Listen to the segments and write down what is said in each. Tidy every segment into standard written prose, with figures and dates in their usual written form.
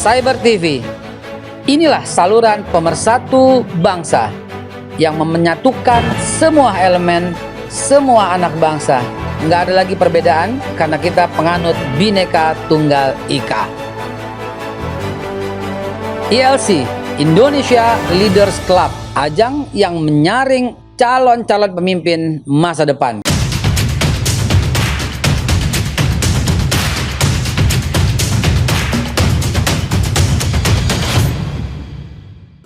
Cyber TV. Inilah saluran pemersatu bangsa yang menyatukan semua elemen, semua anak bangsa. Nggak ada lagi perbedaan karena kita penganut Bhinneka Tunggal Ika. ILC, Indonesia Leaders Club, ajang yang menyaring calon-calon pemimpin masa depan.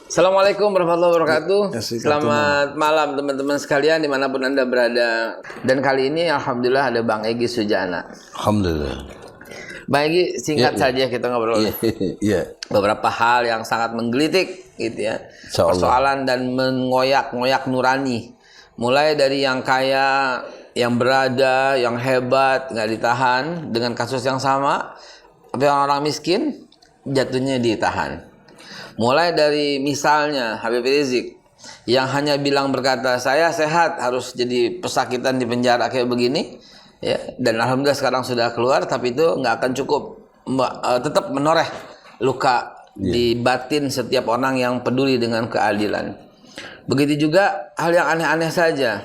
Assalamualaikum warahmatullahi wabarakatuh. Selamat malam teman-teman sekalian dimanapun Anda berada. Dan kali ini Alhamdulillah ada Bang Egy Sujana. Alhamdulillah. Bang Egy, singkat saja kita ngobrol. Beberapa hal yang sangat menggelitik gitu ya. Persoalan dan mengoyak-ngoyak nurani. Mulai dari yang kaya, yang berada, yang hebat, nggak ditahan dengan kasus yang sama. Tapi orang miskin jatuhnya ditahan. Mulai dari misalnya Habib Rizik yang hanya berkata saya sehat harus jadi pesakitan di penjara kayak begini ya, dan alhamdulillah sekarang sudah keluar, tapi itu nggak akan cukup, tetap menoreh luka di batin setiap orang yang peduli dengan keadilan. Begitu juga hal yang aneh-aneh saja.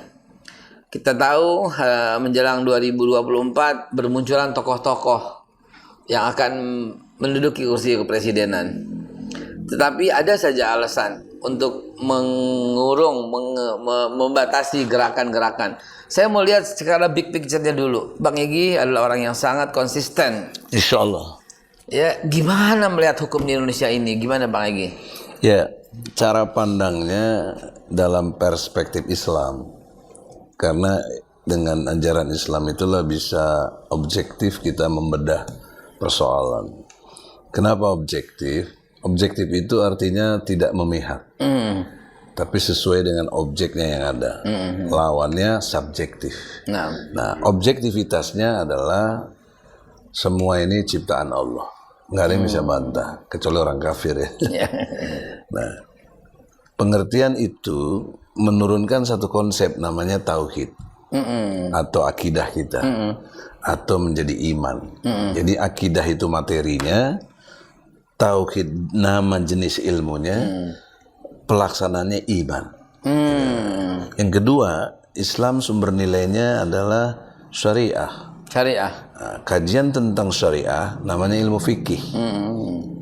Kita tahu menjelang 2024 bermunculan tokoh-tokoh yang akan menduduki kursi kepresidenan. Tetapi ada saja alasan untuk mengurung, membatasi gerakan-gerakan. Saya mau lihat secara big picture-nya dulu. Bang Egy adalah orang yang sangat konsisten. Insya Allah. Ya, gimana melihat hukum di Indonesia ini? Gimana Bang Egy? Ya, cara pandangnya dalam perspektif Islam. Karena dengan ajaran Islam itulah bisa objektif kita membedah persoalan. Kenapa objektif? Objektif itu artinya tidak memihak, tapi sesuai dengan objeknya yang ada. Lawannya subjektif. Nah, objektivitasnya adalah semua ini ciptaan Allah. Nggak ada yang bisa bantah, kecuali orang kafir ya. Nah, pengertian itu menurunkan satu konsep namanya tauhid, atau akidah kita, atau menjadi iman. Jadi akidah itu materinya, tauhid nama jenis ilmunya, pelaksananya iman. Yang kedua, Islam sumber nilainya adalah syariah. Nah, kajian tentang syariah namanya ilmu fikih.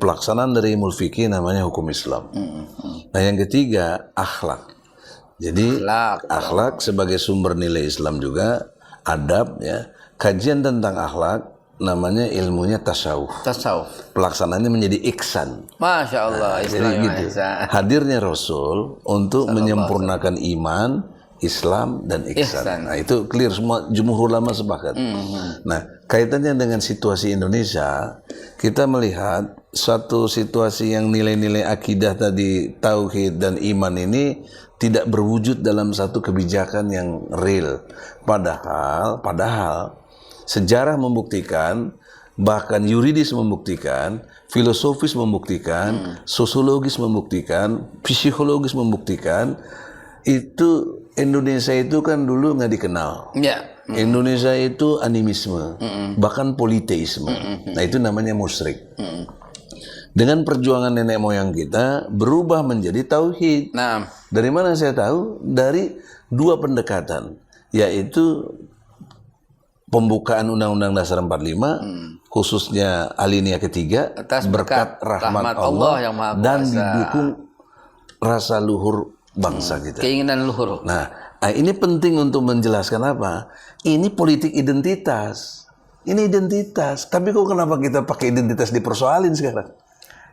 Pelaksanaan dari ilmu fikih namanya hukum Islam. Nah, yang ketiga, akhlak. Jadi akhlak sebagai sumber nilai Islam juga, adab ya. Kajian tentang akhlak namanya ilmunya tasawuf. Pelaksanaannya menjadi ihsan. Masya Allah. Islam gitu. Hadirnya Rasul untuk menyempurnakan iman, Islam dan ihsan. Nah, itu clear, semua jumhur ulama sepakat. Nah, kaitannya dengan situasi Indonesia, kita melihat suatu situasi yang nilai-nilai akidah tadi, tauhid dan iman ini tidak berwujud dalam satu kebijakan yang real. Padahal sejarah membuktikan, bahkan yuridis membuktikan, filosofis membuktikan, sosiologis membuktikan, psikologis membuktikan, itu Indonesia itu kan dulu nggak dikenal. Indonesia itu animisme, bahkan politeisme. Nah, itu namanya musyrik. Dengan perjuangan nenek moyang kita berubah menjadi tauhid. Dari mana saya tahu? Dari dua pendekatan, yaitu pembukaan Undang-Undang Dasar 45, khususnya alinea ketiga, atas berkat rahmat Allah yang Maha Kuasa, dan didukung rasa luhur bangsa kita. Keinginan luhur. Nah, ini penting untuk menjelaskan apa? Ini politik identitas. Ini identitas. Tapi kok kenapa kita pakai identitas dipersoalin sekarang?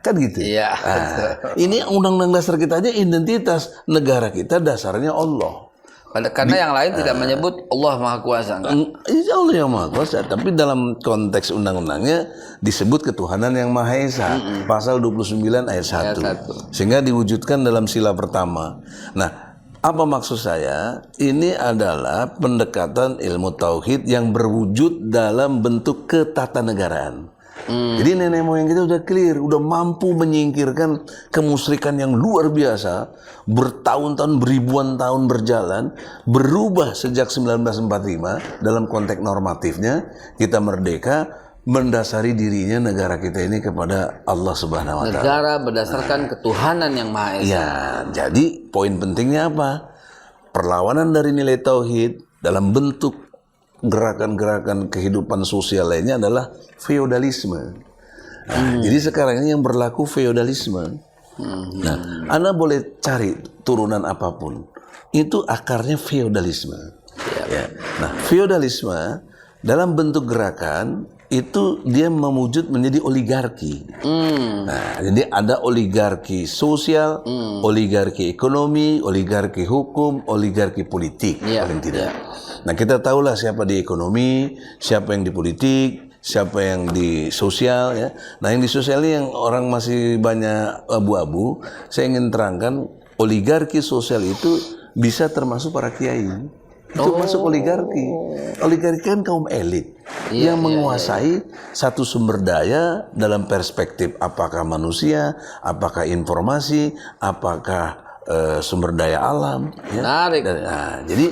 Kan gitu. Iya. Nah, ini Undang-Undang Dasar kita aja identitas. Negara kita dasarnya Allah. Karena yang lain tidak menyebut Allah Maha Kuasa, insya Allah yang Maha Kuasa, tapi dalam konteks undang-undangnya disebut ketuhanan yang Maha Esa, pasal 29 ayat 1, sehingga diwujudkan dalam sila pertama. Nah, apa maksud saya? Ini adalah pendekatan ilmu tauhid yang berwujud dalam bentuk ketatanegaraan. Jadi nenek moyang kita udah clear, udah mampu menyingkirkan kemusyrikan yang luar biasa, bertahun-tahun, beribuan tahun berjalan, berubah sejak 1945 dalam konteks normatifnya, kita merdeka, mendasari dirinya negara kita ini kepada Allah Subhanahu wa taala. Negara berdasarkan ketuhanan yang Maha Esa. Ya, jadi poin pentingnya apa? Perlawanan dari nilai tauhid dalam bentuk gerakan-gerakan kehidupan sosial lainnya adalah feodalisme. Nah, jadi sekarang ini yang berlaku feodalisme. Nah, Anda boleh cari turunan apapun, itu akarnya feodalisme. Ya. Nah, feodalisme dalam bentuk gerakan itu dia mewujud menjadi oligarki. Nah, jadi ada oligarki sosial, oligarki ekonomi, oligarki hukum, oligarki politik paling tidak. Nah, kita tahulah siapa di ekonomi, siapa yang di politik, siapa yang di sosial ya. Nah, yang di sosial ini yang orang masih banyak abu-abu. Saya ingin terangkan oligarki sosial itu bisa termasuk para kiai. Itu masuk oligarki. Oligarki kan kaum elit yang menguasai satu sumber daya dalam perspektif apakah manusia, apakah informasi, apakah sumber daya alam. Ya. Menarik. Nah, jadi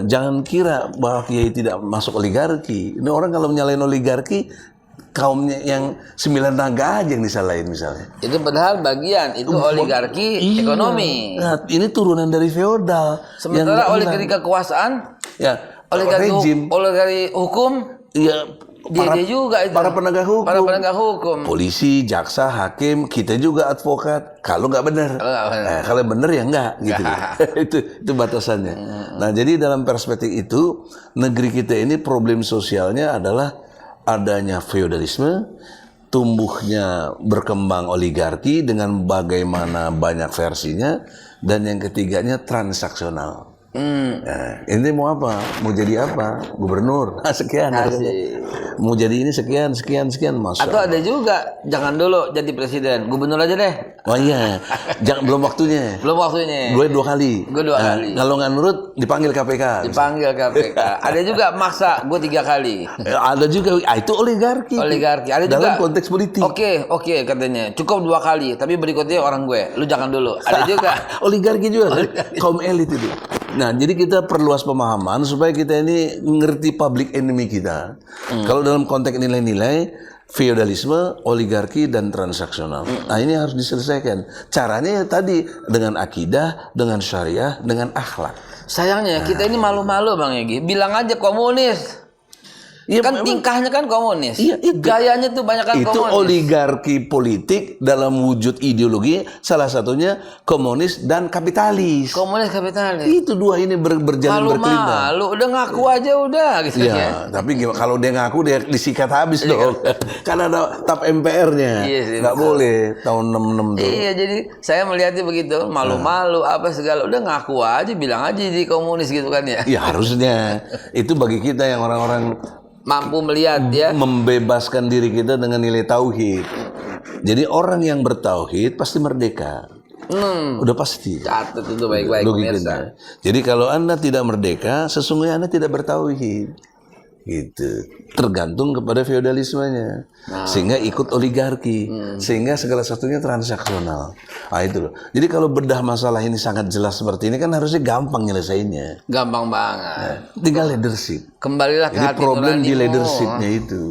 jangan kira bahwa kiai tidak masuk oligarki. Ini orang kalau menyalahin oligarki, kaumnya yang 9 naga aja yang disalahin misalnya. Itu padahal bagian itu oligarki ekonomi. Nah, ini turunan dari feodal. Sementara oligarki kekuasaan, ya, oligarki hukum, ya, dia juga itu. Para penegak hukum. Para penegak hukum. Polisi, jaksa, hakim, kita juga advokat. Kalau nggak benar. Kalau benar ya nggak gitu. itu batasannya. Nah, jadi dalam perspektif itu negeri kita ini problem sosialnya adalah adanya feodalisme, tumbuhnya berkembang oligarki dengan bagaimana banyak versinya, dan yang ketiganya transaksional. Nah, ini mau apa? Mau jadi apa? Gubernur. Sekian. Mau jadi ini sekian. Masuk. Atau ada juga, jangan dulu jadi presiden, gubernur aja deh. Oh iya, belum waktunya. Belum waktunya. Gue 2 kali. Kalau nggak nurut, dipanggil KPK. Ada juga maksa, gue 3 kali. Ada juga, itu oligarki. Ada dalam juga, konteks politik. Oke, katanya cukup 2 kali, tapi berikutnya orang gue, lu jangan dulu. Ada juga. Oligarki juga kan? Kaum elit itu. Nah, jadi kita perluas pemahaman supaya kita ini ngerti public enemy kita. Kalau dalam konteks nilai-nilai, feodalisme, oligarki, dan transaksional. Nah, ini harus diselesaikan. Caranya ya tadi, dengan akidah, dengan syariah, dengan akhlak. Sayangnya kita ini malu-malu Bang Egy. Bilang aja komunis. Ya, kan tingkahnya kan komunis. Iya, gayanya tuh banyak kan komunis. Itu oligarki politik dalam wujud ideologi, salah satunya komunis dan kapitalis. Komunis kapitalis. Itu dua ini berjalan berkelindan. Malu, udah ngaku aja udah gitu ya. Tapi kalau dia ngaku dia disikat habis dong. Kan ada tap MPR-nya. Iya, nggak boleh tahun 66 tuh. Iya, jadi saya melihatnya begitu, malu-malu apa segala, udah ngaku aja, bilang aja di komunis gitu kan ya. Iya, harusnya. Itu bagi kita yang orang-orang mampu melihat ya, membebaskan diri kita dengan nilai tauhid. Jadi orang yang bertauhid pasti merdeka. Udah pasti. Catat itu baik-baik pemirsa. Jadi kalau Anda tidak merdeka, sesungguhnya Anda tidak bertauhid. Gitu. Tergantung kepada feodalismenya. Sehingga ikut oligarki. Sehingga segala sesuatunya transaksional. Nah, itu loh. Jadi kalau bedah masalah ini sangat jelas seperti ini kan harusnya gampang nyelesainnya. Gampang banget. Nah, tinggal leadership. Kembalilah ke hati nuranimu. Problem di leadershipnya itu.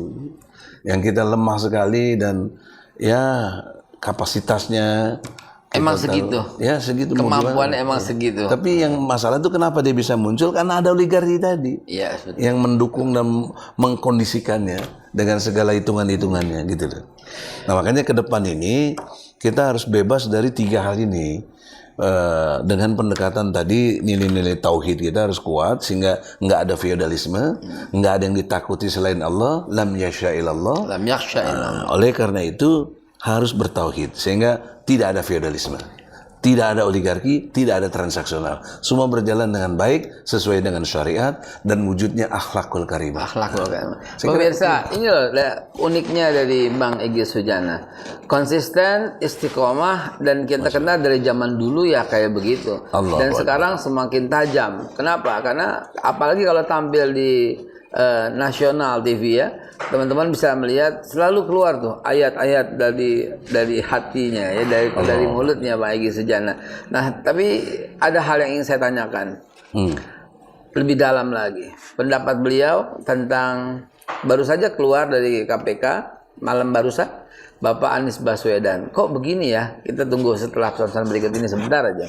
Yang kita lemah sekali dan ya kapasitasnya emang segitu. Ya segitu. Kemampuannya emang segitu. Tapi yang masalah itu kenapa dia bisa muncul? Karena ada oligarki tadi. Iya, yang mendukung dan mengkondisikannya dengan segala hitungan-hitungannya gitu loh. Nah, makanya ke depan ini kita harus bebas dari 3 hal ini. Dengan pendekatan tadi nilai-nilai tauhid kita harus kuat sehingga nggak ada feodalisme, nggak ada yang ditakuti selain Allah, lam yasya'il Allah. Oleh karena itu harus bertauhid sehingga tidak ada feodalisme, tidak ada oligarki, tidak ada transaksional. Semua berjalan dengan baik sesuai dengan syariat dan wujudnya akhlakul karimah. Akhlakul karimah. Pemirsa, ini loh uniknya dari Bang Egy Sujana. Konsisten, istiqomah, dan kita kenal dari zaman dulu ya kayak begitu. Dan sekarang semakin tajam. Kenapa? Karena apalagi kalau tampil di nasional TV ya, teman-teman bisa melihat selalu keluar tuh ayat-ayat dari hatinya ya, dari mulutnya Pak Egy Sujana. Nah, tapi ada hal yang ingin saya tanyakan lebih dalam lagi, pendapat beliau tentang baru saja keluar dari KPK malam barusan, Bapak Anies Baswedan. Kok begini ya? Kita tunggu setelah pesan berikut ini sebentar aja.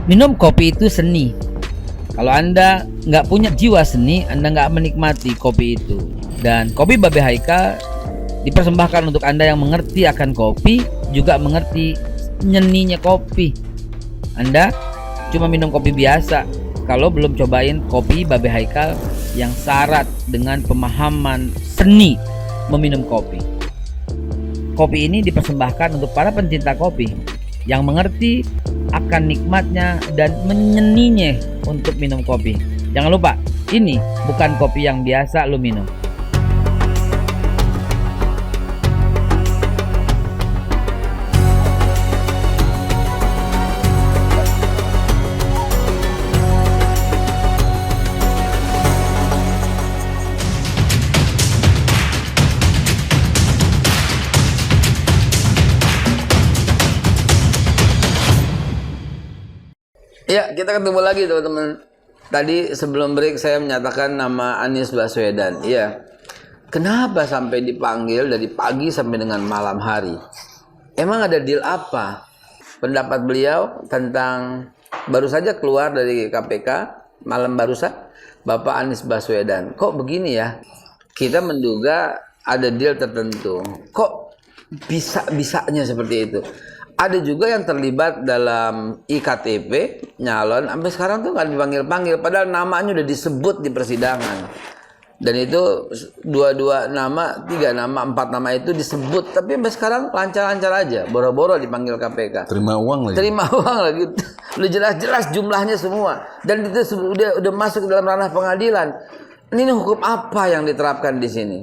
Minum kopi itu seni. Kalau Anda nggak punya jiwa seni, Anda nggak menikmati kopi itu. Dan kopi Babe Haikal dipersembahkan untuk Anda yang mengerti akan kopi, juga mengerti nyeninya kopi. Anda cuma minum kopi biasa kalau belum cobain kopi Babe Haikal yang syarat dengan pemahaman seni meminum kopi. Kopi ini dipersembahkan untuk para pencinta kopi yang mengerti akan nikmatnya dan menyeninya untuk minum kopi. Jangan lupa, ini bukan kopi yang biasa lu minum. Ya, kita ketemu lagi teman-teman. Tadi sebelum break saya menyatakan nama Anies Baswedan. Iya. Kenapa sampai dipanggil dari pagi sampai dengan malam hari? Emang ada deal apa? Pendapat beliau tentang baru saja keluar dari KPK malam barusan, Bapak Anies Baswedan. Kok begini ya? Kita menduga ada deal tertentu. Kok bisa-bisanya seperti itu? Ada juga yang terlibat dalam IKTP nyalon sampai sekarang tuh nggak dipanggil-panggil, padahal namanya udah disebut di persidangan. Dan itu 22 nama, 3 nama, 4 nama itu disebut, tapi sampai sekarang lancar-lancar aja, boro-boro dipanggil KPK. Terima uang lagi. Terima uang lagi. Udah jelas-jelas jumlahnya semua. Dan itu udah masuk dalam ranah pengadilan. Ini hukum apa yang diterapkan di sini?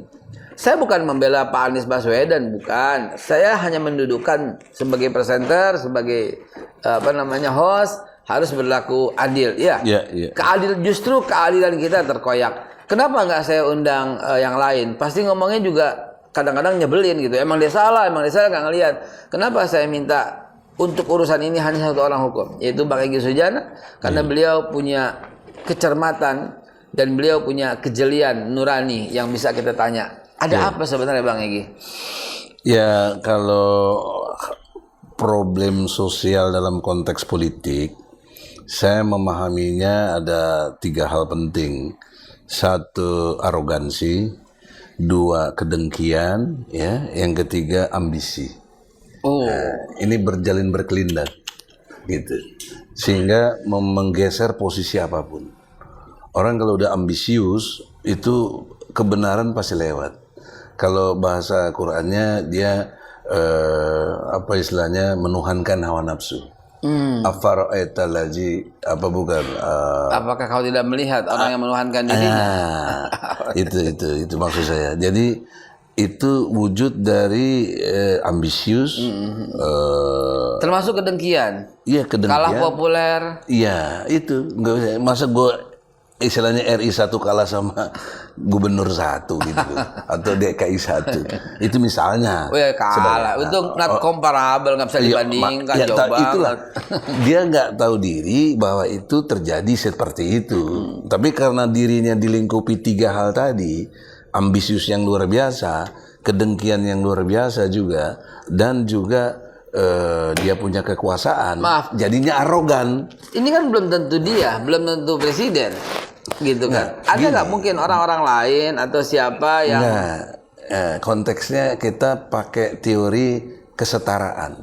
Saya bukan membela Pak Anies Baswedan, bukan. Saya hanya mendudukan sebagai presenter, sebagai host, harus berlaku adil. Ya. Justru keadilan kita terkoyak. Kenapa nggak saya undang yang lain? Pasti ngomongnya juga kadang-kadang nyebelin gitu. Emang dia salah nggak ngelihat. Kenapa saya minta untuk urusan ini hanya satu orang hukum, yaitu Bang Egy Sujana, karena beliau punya kecermatan dan beliau punya kejelian nurani yang bisa kita tanya. Ada apa sebenarnya Bang Egy? Ya, kalau problem sosial dalam konteks politik, saya memahaminya ada 3 hal penting. 1, arogansi. 2, kedengkian. Ya. Yang ketiga, ambisi. Ini berjalin berkelindan, gitu. Sehingga menggeser posisi apapun. Orang kalau udah ambisius, itu kebenaran pasti lewat. Kalau bahasa Qur'annya dia menuhankan hawa nafsu. Afara'aita lazi apakah kau tidak melihat orang yang menuhankan dirinya? Itu maksud saya. Jadi itu wujud dari ambisius, termasuk kedengkian. Iya, kedengkian. Kalah populer. Iya, itu nggak usah. Masa gue istilahnya RI 1 kalah sama gubernur 1 gitu atau DKI 1 itu misalnya. Kalah itu not comparable, nggak bisa dibandingkan. Itulah dia nggak tahu diri bahwa itu terjadi seperti itu. Tapi karena dirinya dilingkupi 3 hal tadi, ambisius yang luar biasa, kedengkian yang luar biasa juga, dan juga dia punya kekuasaan. Maaf, jadinya arogan. Ini kan belum tentu dia, belum tentu presiden, gitu kan? Ada nggak mungkin orang-orang lain atau siapa yang? Konteksnya kita pakai teori kesetaraan.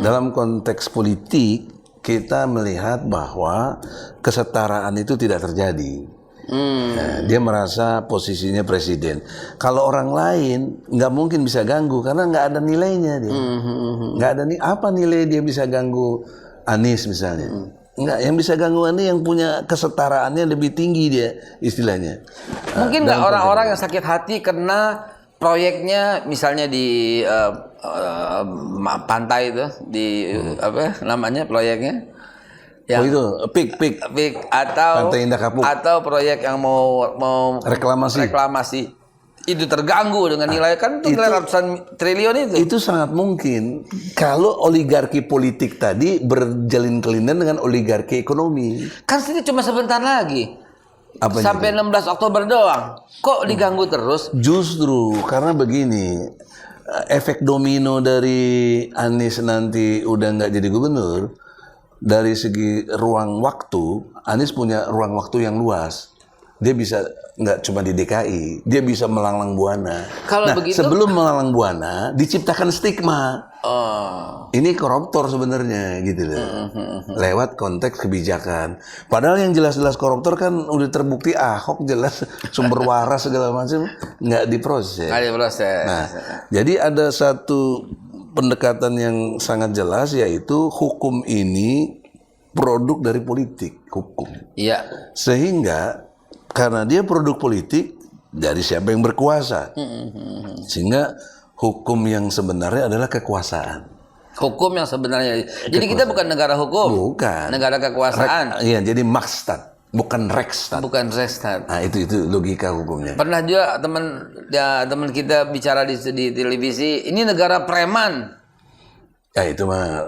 Dalam konteks politik kita melihat bahwa kesetaraan itu tidak terjadi. Dia merasa posisinya presiden. Kalau orang lain nggak mungkin bisa ganggu karena nggak ada nilainya dia. Nggak ada apa nilai dia bisa ganggu Anies misalnya. Nggak, yang bisa ganggu Anies yang punya kesetaraannya lebih tinggi dia istilahnya. Mungkin nggak orang-orang yang sakit hati karena proyeknya misalnya di pantai itu di apa namanya proyeknya? Itu PIK atau Pantai Indah Kapuk, atau proyek yang mau reklamasi itu terganggu dengan nilai kan itu nilai ratusan triliun itu. Itu sangat mungkin kalau oligarki politik tadi berjalin kelindang dengan oligarki ekonomi. Kan ini cuma sebentar lagi. Apanya sampai itu? 16 Oktober doang. Kok diganggu terus? Justru karena begini, efek domino dari Anies nanti udah nggak jadi gubernur, dari segi ruang waktu, Anies punya ruang waktu yang luas. Dia bisa nggak cuma di DKI, dia bisa melanglang buana. Kalau begitu, sebelum melanglang buana, diciptakan stigma. Ini koruptor sebenarnya gitu loh. Lewat konteks kebijakan. Padahal yang jelas-jelas koruptor kan udah terbukti Ahok jelas sumber waras segala macam nggak diproses. Nggak diproses. Nah, jadi ada satu pendekatan yang sangat jelas yaitu hukum ini produk dari politik hukum. Iya. Sehingga karena dia produk politik dari siapa yang berkuasa, sehingga hukum yang sebenarnya adalah kekuasaan. Hukum yang sebenarnya. Jadi kita bukan negara hukum. Bukan. Negara kekuasaan. Iya, jadi Makstat, bukan Rekstat. Bukan Rekstat. Nah, itu logika hukumnya. Pernah juga teman kita bicara di televisi, ini negara preman. Ya itu mah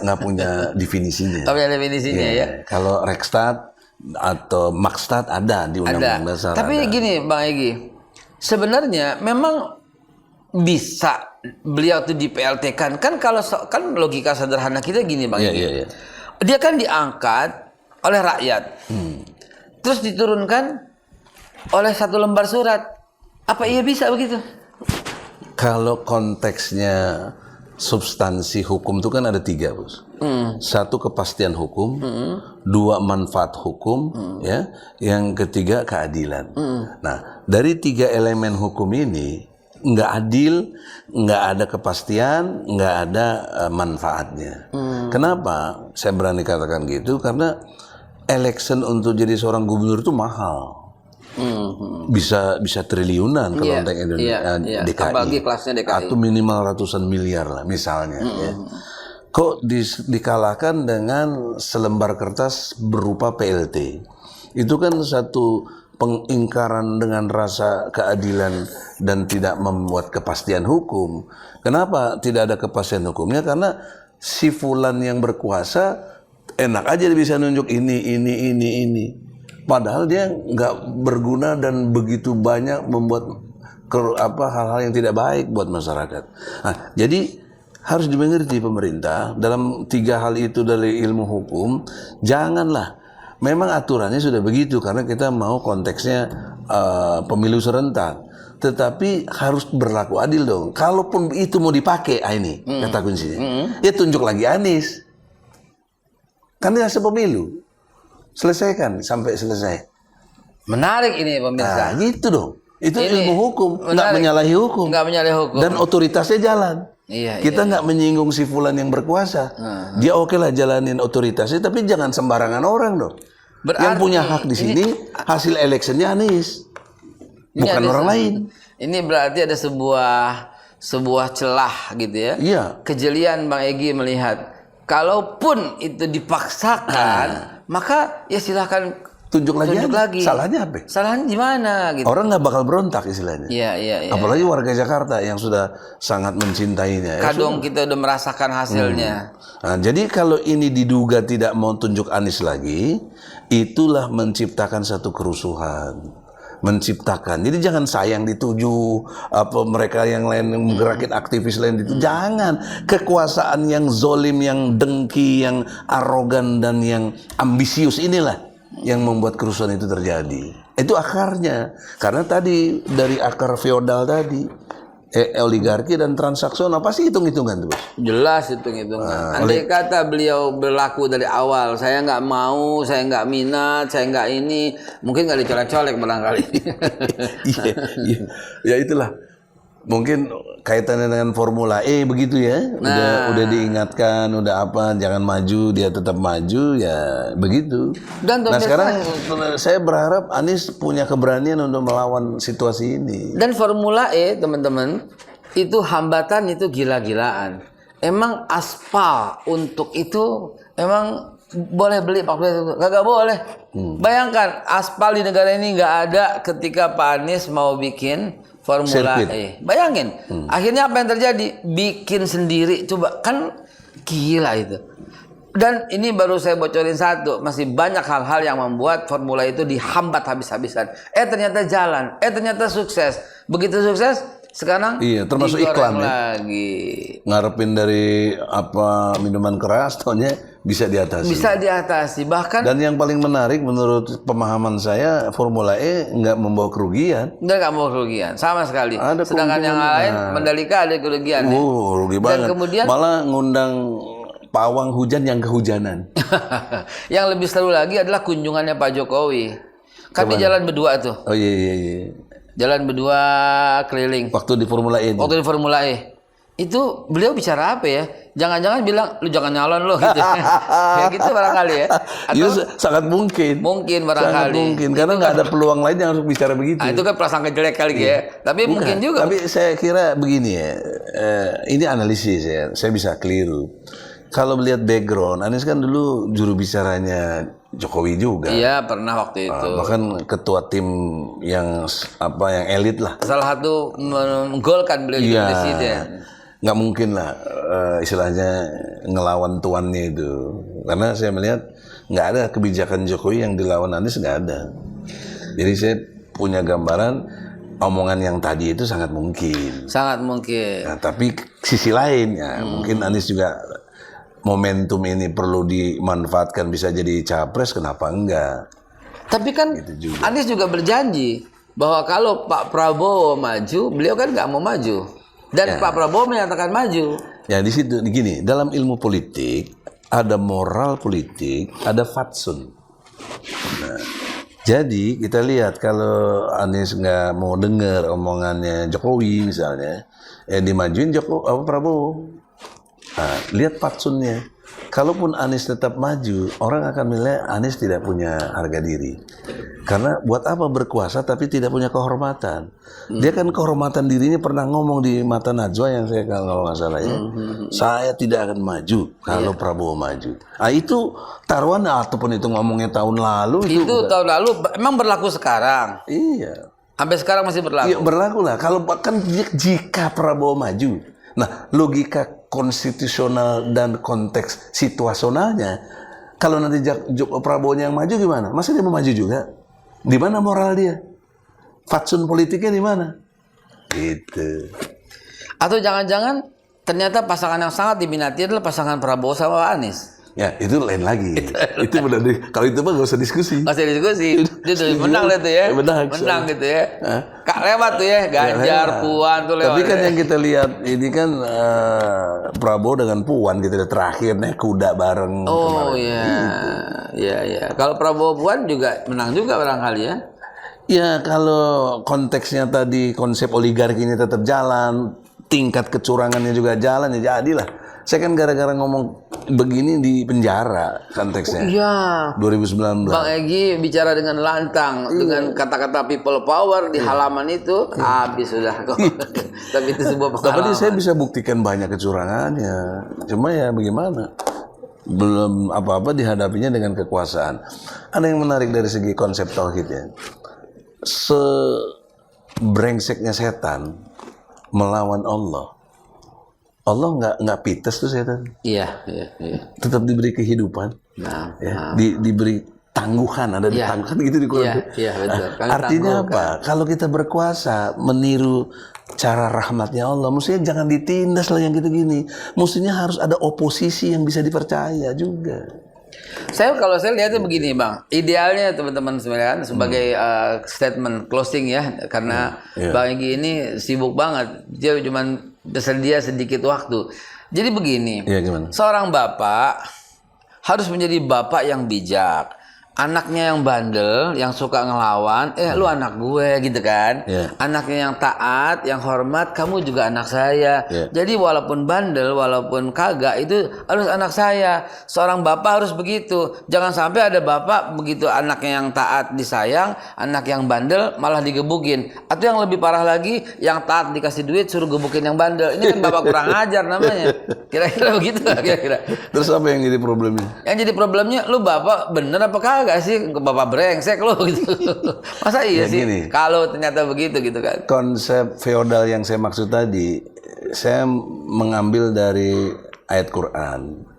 nggak punya definisinya. Tapi ada definisinya ya. Kalau Rekstat atau Makstat ada di Undang-Undang Dasar. Tapi ada. gini Bang Egy, sebenarnya memang bisa beliau tuh di PLT kan kalau kan logika sederhana kita gini Bang Egy. Dia kan diangkat oleh rakyat, terus diturunkan oleh satu lembar surat. Apa iya bisa begitu? Kalau konteksnya substansi hukum itu kan ada 3, Bos. 1 kepastian hukum, 2 manfaat hukum, ya. Yang ketiga keadilan. Nah, dari 3 elemen hukum ini nggak adil, nggak ada kepastian, nggak ada manfaatnya. Kenapa saya berani katakan gitu? Karena election untuk jadi seorang gubernur itu mahal. Bisa triliunan kalau untuk Indonesia, DKI. Apalagi kelasnya DKI. Atau minimal ratusan miliar lah misalnya. Ya. Kok dikalahkan dengan selembar kertas berupa PLT? Itu kan satu pengingkaran dengan rasa keadilan dan tidak membuat kepastian hukum. Kenapa tidak ada kepastian hukumnya? Karena si fulan yang berkuasa enak aja dia bisa nunjuk ini. Padahal dia nggak berguna dan begitu banyak membuat hal-hal yang tidak baik buat masyarakat. Nah, jadi harus dimengerti pemerintah dalam 3 hal itu dari ilmu hukum. Janganlah, memang aturannya sudah begitu karena kita mau konteksnya pemilu serentak. Tetapi harus berlaku adil dong. Kalaupun itu mau dipakai, ini kata kuncinya. Ya tunjuk lagi Anies. Kan dia hasil pemilu. Selesaikan sampai selesai. Menarik ini pemirsa. Nah, gitu dong. Itu ini ilmu hukum, nggak menyalahi hukum. Nggak menyalahi hukum. Dan otoritasnya jalan. Kita nggak menyinggung si fulan yang berkuasa. Dia oke lah jalanin otoritasnya, tapi jangan sembarangan orang dong. Berarti, yang punya hak di sini hasil electionnya Anies, bukan orang lain. Ini berarti ada sebuah celah gitu ya. Iya. Kejelian Bang Egy melihat, kalaupun itu dipaksakan, maka ya silahkan tunjuk lagi. Salahnya apa? Salahnya di mana gitu. Orang nggak bakal berontak istilahnya. Iya. Apalagi warga Jakarta yang sudah sangat mencintainya. Kadang kita udah merasakan hasilnya. Nah, jadi kalau ini diduga tidak mau tunjuk Anies lagi, itulah menciptakan satu kerusuhan. Jadi jangan sayang dituju, mereka yang lain yang menggerakin aktivis lain itu jangan. Kekuasaan yang zolim, yang dengki, yang arogan dan yang ambisius inilah yang membuat kerusuhan itu terjadi. Itu akarnya. Karena tadi dari akar feodal tadi, oligarki dan transaksional pasti hitung-hitungan tuh. Jelas hitung-hitungan. Andai kata beliau berlaku dari awal, saya nggak mau, saya nggak minat, saya nggak ini, mungkin nggak dicolek-colek barangkali. Iya. Ya itulah. Mungkin kaitannya dengan Formula E begitu ya. Udah diingatkan, udah apa, jangan maju, dia tetap maju ya begitu. Nah sekarang saya berharap Anies punya keberanian untuk melawan situasi ini. Dan Formula E teman-teman, itu hambatan itu gila-gilaan. Emang aspal untuk itu emang boleh beli Pak Presiden? Kagak boleh. Bayangkan aspal di negara ini nggak ada ketika Pak Anies mau bikin Formula E. Bayangin, akhirnya apa yang terjadi? Bikin sendiri, coba, kan gila itu. Dan ini baru saya bocorin satu, masih banyak hal-hal yang membuat Formula itu dihambat habis-habisan. Ternyata jalan, ternyata sukses. Begitu sukses, sekarang termasuk iklan lagi. Ngarepin dari apa minuman keras, taunya bisa diatasi. Bisa diatasi, bahkan. Dan yang paling menarik menurut pemahaman saya, Formula E nggak membawa kerugian. Nggak membawa kerugian, sama sekali. Sedangkan yang lain, Mandalika ada kerugian. Rugi banget. Dan kemudian malah ngundang pawang hujan yang kehujanan. Yang lebih seru lagi adalah kunjungannya Pak Jokowi. Kan di jalan berdua tuh. Oh iya. Jalan berdua keliling. Waktu di Formula E. Waktu di Formula E. Itu beliau bicara apa ya? Jangan-jangan bilang, lu jangan nyalon lo gitu. Ya gitu barangkali ya. Atau sangat mungkin. Mungkin barangkali. Sangat mungkin karena nggak ada peluang lain yang harus bicara begitu. Itu kan prasangka jelek kali ya. Tapi mungkin juga. Tapi saya kira begini ya. Ini analisis ya. Saya bisa keliru. Kalau melihat background, Anies kan dulu juru bicaranya Jokowi juga. Iya, pernah waktu itu. Bahkan ketua tim yang elit lah. Salah satu menggolkan beliau jadi presiden. Nggak mungkin lah istilahnya ngelawan tuannya itu. Karena saya melihat nggak ada kebijakan Jokowi yang dilawan Anies, nggak ada. Jadi saya punya gambaran omongan yang tadi itu sangat mungkin. Sangat mungkin. Nah, tapi sisi lain ya mungkin Anies juga momentum ini perlu dimanfaatkan bisa jadi capres, kenapa enggak? Tapi kan gitu juga. Anies juga berjanji bahwa kalau Pak Prabowo maju, beliau kan nggak mau maju. Dan Pak Prabowo menyatakan maju. Ya di situ gini, dalam ilmu politik ada moral politik, ada fatsun. Nah, jadi kita lihat kalau Anies nggak mau dengar omongannya Jokowi misalnya, dimajuin Prabowo. Nah, lihat fatsunnya. Kalaupun Anies tetap maju, orang akan menilai Anies tidak punya harga diri. Karena buat apa berkuasa tapi tidak punya kehormatan. Dia kan kehormatan dirinya pernah ngomong di mata Najwa yang saya kalau nggak salah ya. Saya tidak akan maju kalau Prabowo maju. Nah itu taruhan ataupun itu ngomongnya tahun lalu. Itu tahun lalu emang berlaku sekarang. Iya. Sampai sekarang masih berlaku. Iya berlaku lah. Kalau bahkan jika Prabowo maju. Nah, logika konstitusional dan konteks situasionalnya, kalau nanti Prabowo yang maju gimana? Masa dia mau maju juga? Di mana moral dia? Fatsun politiknya di mana? Gitu. Atau jangan-jangan ternyata pasangan yang sangat diminati adalah pasangan Prabowo sama Anies. Ya, itu lain lagi. Itu benar. Kalau itu mah gak usah diskusi. Gak usah diskusi. Itu menang lah tuh ya. Menang gitu ya. Kak lewat tuh ya. Ganjar, Puan tuh lewat. Tapi kan yang kita lihat ini kan Prabowo dengan Puan gitu terakhir naik kuda bareng. Oh iya. Iya. Kalau Prabowo Puan juga menang juga barangkali ya. Ya kalau konteksnya tadi konsep oligarki ini tetap jalan, tingkat kecurangannya juga jalan ya jadilah. Saya kan gara-gara ngomong begini di penjara konteksnya. Iya. 2019. Bang Egy bicara dengan lantang dengan kata-kata people power di halaman itu habis sudah. Tapi itu sebuah pengalaman. Tapi saya bisa buktikan banyak kecurangannya. Cuma ya bagaimana? Belum apa-apa dihadapinya dengan kekuasaan. Ada yang menarik dari segi konsep tauhid ya. Sebrengseknya setan melawan Allah. Allah nggak pites tuh setan. Iya. Tetap diberi kehidupan. Diberi tangguhan, ada ditangguhan gitu di Quran. Iya, betul. Artinya apa? Kalau kita berkuasa meniru cara rahmatnya Allah, mestinya jangan ditindas lah yang gitu gini. Mestinya harus ada oposisi yang bisa dipercaya juga. Kalau saya lihatnya begini Bang, idealnya teman-teman sekalian sebagai statement closing ya, karena Bang Egy ini sibuk banget, dia cuma bersedia sedikit waktu. Jadi begini, seorang bapak harus menjadi bapak yang bijak. Anaknya yang bandel, yang suka ngelawan, lu anak gue gitu kan. Anaknya yang taat, yang hormat, kamu juga anak saya. Jadi walaupun bandel, walaupun kagak, itu harus anak saya. Seorang bapak harus begitu. Jangan sampai ada bapak begitu anaknya yang taat disayang, anak yang bandel malah digebukin. Atau yang lebih parah lagi, yang taat dikasih duit suruh gebukin yang bandel. Ini kan bapak kurang ajar namanya. Kira-kira begitu kira-kira. Terus apa yang jadi problemnya? Yang jadi problemnya, lu bapak bener apa kagak? nggak sih bapak brengsek lo gitu. Masa iya Ya sih gini. kalau ternyata begitu gitu kan. Konsep feodal yang saya maksud tadi, saya mengambil dari ayat Quran.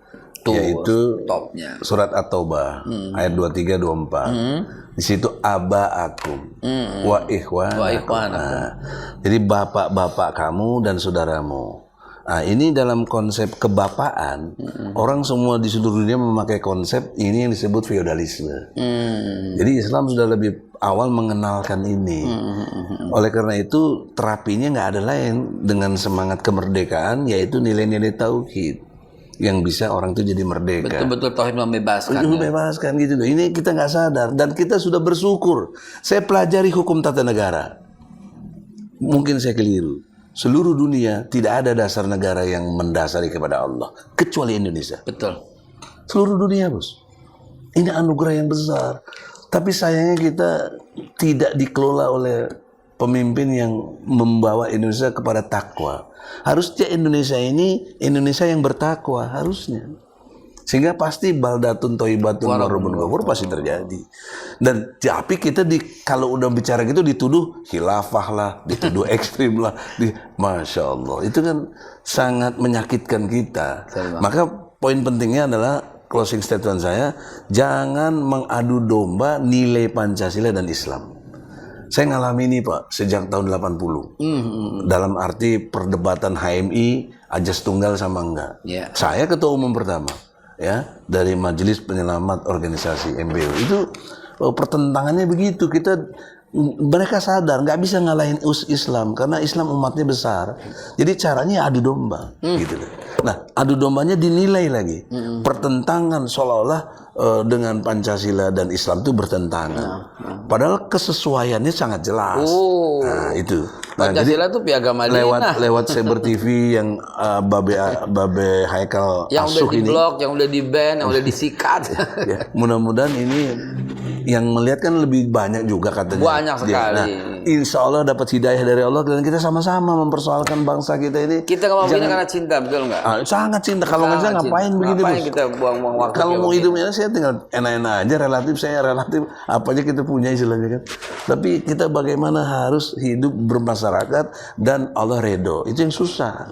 Tuh, yaitu topnya. surat At-Taubah ayat 23-24. Di situ aba'akum wa ikhwanakum. Nah, jadi bapak-bapak kamu dan saudaramu. Nah, ini dalam konsep kebapaan, orang semua di seluruh dunia memakai konsep ini yang disebut feodalisme. Jadi Islam sudah lebih awal mengenalkan ini. Oleh karena itu terapinya nggak ada lain dengan semangat kemerdekaan, yaitu nilai-nilai tauhid yang bisa orang itu jadi merdeka. Betul-betul tauhid membebaskan. Membebaskan gitu loh. Ini kita nggak sadar dan kita sudah bersyukur. Saya pelajari hukum tata negara. Mungkin saya keliru. Seluruh dunia tidak ada dasar negara yang mendasari kepada Allah kecuali Indonesia. Betul. Seluruh dunia, Bos. Ini anugerah yang besar. Tapi sayangnya kita tidak dikelola oleh pemimpin yang membawa Indonesia kepada takwa. Harusnya Indonesia ini Indonesia yang bertakwa harusnya. Sehingga pasti baldatun thayyibatun warabun ghafur pasti terjadi. Dan tapi kita kalau udah bicara gitu dituduh khilafah lah, dituduh ekstrim lah. Masya Allah, itu kan sangat menyakitkan kita. Maka poin pentingnya adalah closing statement saya, jangan mengadu domba nilai Pancasila dan Islam. Saya ngalami ini Pak sejak tahun 80. Dalam arti perdebatan HMI ajas tunggal sama enggak. Saya ketua umum pertama ya dari Majelis Penyelamat Organisasi MBO. Itu pertentangannya begitu. Mereka sadar nggak bisa ngalahin Islam karena Islam umatnya besar. Jadi caranya adu domba gitu. Nah, adu dombanya dinilai lagi. Pertentangan seolah-olah dengan Pancasila dan Islam itu bertentangan. Padahal kesesuaiannya sangat jelas. Nah, itu. Nah, Pancasila itu piagam Madinah. Lewat Cyber TV yang Babe Haikal yang asuh udah di-blok, yang udah di-ban, yang udah disikat. Ya, mudah-mudahan ini yang melihat kan lebih banyak juga katanya. Banyak sekali. Nah, insya Allah dapat hidayah dari Allah dan kita sama-sama mempersoalkan bangsa kita ini. Kita nggak mau begini karena cinta, betul nggak? Sangat cinta. Kalau nggak cinta ngapain begitu? Ngapain kita buang-buang waktu? Kalau mau hidupnya saya tinggal enak-enak aja, saya relatif apa aja kita punya istilahnya kan. Tapi kita bagaimana harus hidup bermasyarakat dan Allah redho. Itu yang susah.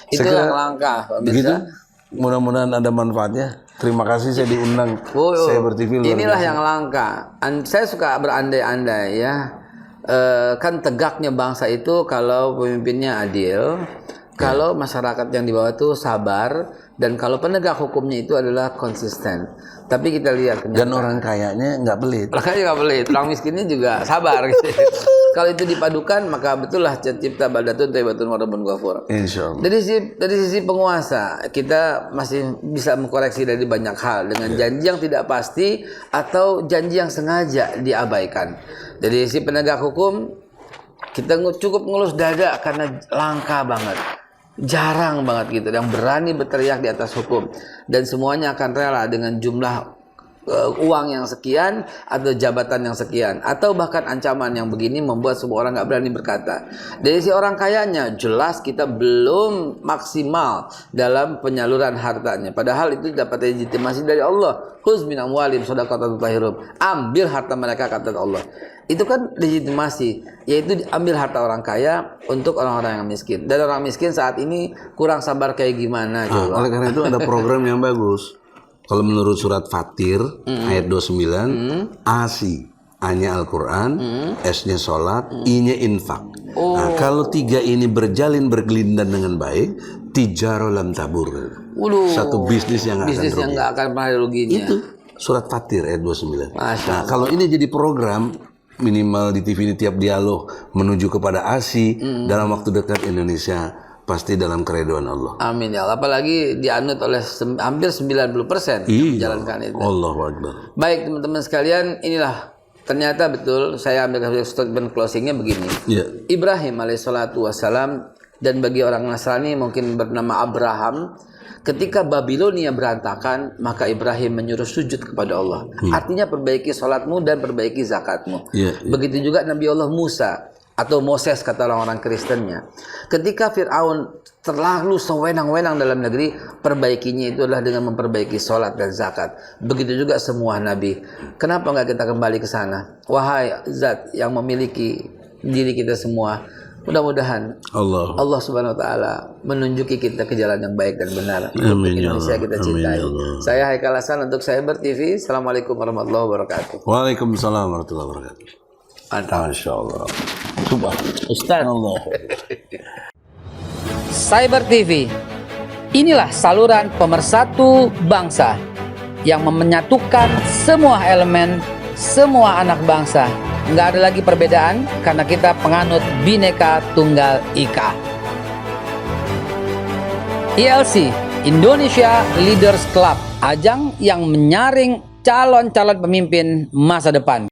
Itu yang langka, Pak Begitu. Mudah-mudahan ada manfaatnya. Terima kasih saya diundang. Saya berTV. Inilah yang langka. Saya suka berandai-andai ya. Kan tegaknya bangsa itu kalau pemimpinnya adil, kalau masyarakat yang di bawah itu sabar, dan kalau penegak hukumnya itu adalah konsisten. Tapi kita lihat dan orang kayanya nggak pelit. Orang kaya nggak pelit, orang miskinnya juga sabar gitu. Kalau itu dipadukan maka betul lah cipta baldatun thayyibatun warabun ghafur. Insyaallah. Dari sisi penguasa kita masih bisa mengkoreksi dari banyak hal dengan janji yang tidak pasti atau janji yang sengaja diabaikan. Dari sisi penegak hukum kita cukup ngelus dada karena langka banget. Jarang banget gitu yang berani berteriak di atas hukum dan semuanya akan rela dengan jumlah uang yang sekian atau jabatan yang sekian atau bahkan ancaman yang begini membuat semua orang nggak berani berkata. Dari si orang kayanya jelas kita belum maksimal dalam penyaluran hartanya, padahal itu dapat legitimasi dari Allah. Khuz min amwalim shadaqatan tutahhirum. Ambil harta mereka kata Allah. Itu kan legitimasi, yaitu ambil harta orang kaya untuk orang-orang yang miskin. Dan orang miskin saat ini kurang sabar kayak gimana coba. Oleh karena itu ada program yang bagus. Kalau menurut surat Fatir ayat 29, ASI, A-nya Al-Quran, S-nya sholat, I-nya infak. Nah, kalau tiga ini berkelindan dengan baik, tijaro lam tabur. Satu bisnis yang nggak akan pernah ruginya. Itu surat Fatir ayat 29. Nah, kalau ini jadi program minimal di TV ini tiap dialog menuju kepada ASI dalam waktu dekat Indonesia pasti dalam keridhaan Allah. Amin ya Allah. Apalagi dianut oleh hampir 90% menjalankan itu. Allahu Akbar. Baik teman-teman sekalian, inilah ternyata betul saya ambil statement closingnya begini. Ibrahim alaihissalatu wassalam, dan bagi orang Nasrani mungkin bernama Abraham, ketika Babilonia berantakan maka Ibrahim menyuruh sujud kepada Allah. Artinya perbaiki sholatmu dan perbaiki zakatmu. Begitu juga Nabi Allah Musa atau Moses kata orang-orang Kristennya. Ketika Fir'aun terlalu sewenang-wenang dalam negeri, perbaikinya itu adalah dengan memperbaiki sholat dan zakat. Begitu juga semua nabi. Kenapa nggak kita kembali ke sana? Wahai Zat yang memiliki diri kita semua, mudah-mudahan Allah Subhanahu Wa Taala menunjuki kita ke jalan yang baik dan benar. Amin. Indonesia kita cintai. Saya Haikal Hasan untuk Cyber TV. Assalamualaikum warahmatullahi wabarakatuh. Waalaikumsalam warahmatullahi wabarakatuh. Masya Allah. Ustaz. Cyber TV, inilah saluran pemersatu bangsa yang menyatukan semua elemen, semua anak bangsa. Nggak ada lagi perbedaan karena kita penganut Bhinneka Tunggal Ika. ILC, Indonesia Leaders Club, ajang yang menyaring calon-calon pemimpin masa depan.